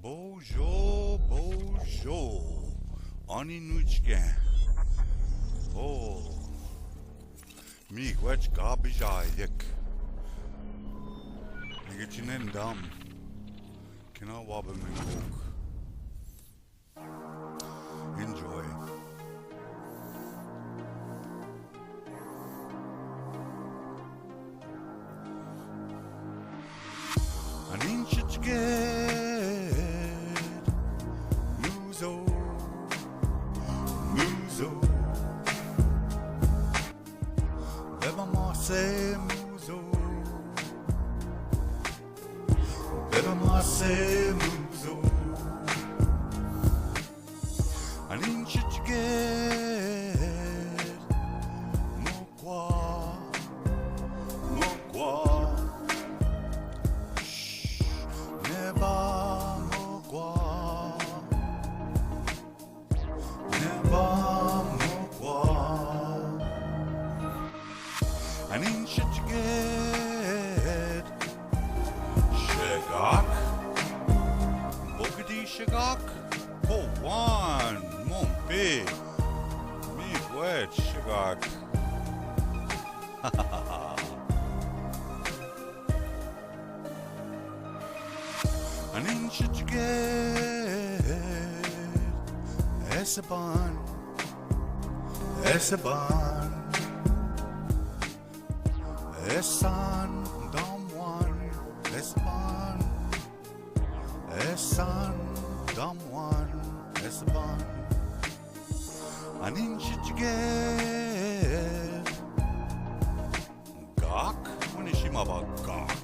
Bonjour, bonjour. Ani nuçken. Oh. Mi već gabijayık. Geçinen dam. Kina wabamin cook. Enjoy. Anin şiçget. Muzo. Muzo. Beba marse muzo. Beba marse muzo. Anin şiçget. Mokwa. Mokwa. Neba mokwa. Neba mokwa. Anin şiçget. Shagak. Bogadi Shagak. Oh, one. Mon big. Me wet Shagak. Anin şiçget. Esteban. Esteban. Esan. Dom one. Esteban. Esan. Dom one. Esteban. Anin şiçget. Gok? Unishima ba Gok?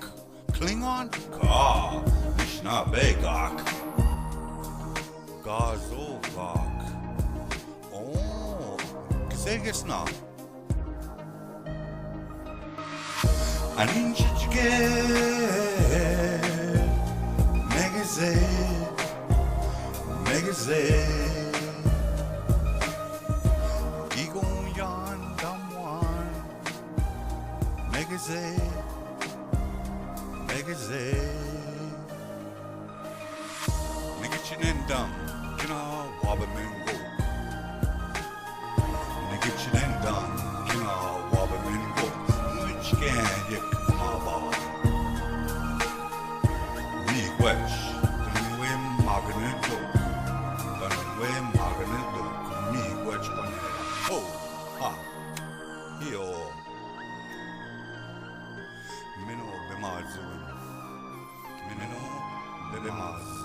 Klingon? Ka. Nishna be Gok. Gazo Gok. Oh. Ksegesna. Anin şiçget. Megazet. Megazet. Gigon yan damwan. Megazet. Megazet. Nigitchinin dum. Kina wabamin go. Nigitchinin dum. Kina wabamin go. Nuçken yek maba. Mi wesh. Kanwe maganin do. Kanwe maganin do. Mi wesh bane. Oh. Ha. Yo. Mino bemazun. Mino bemaz.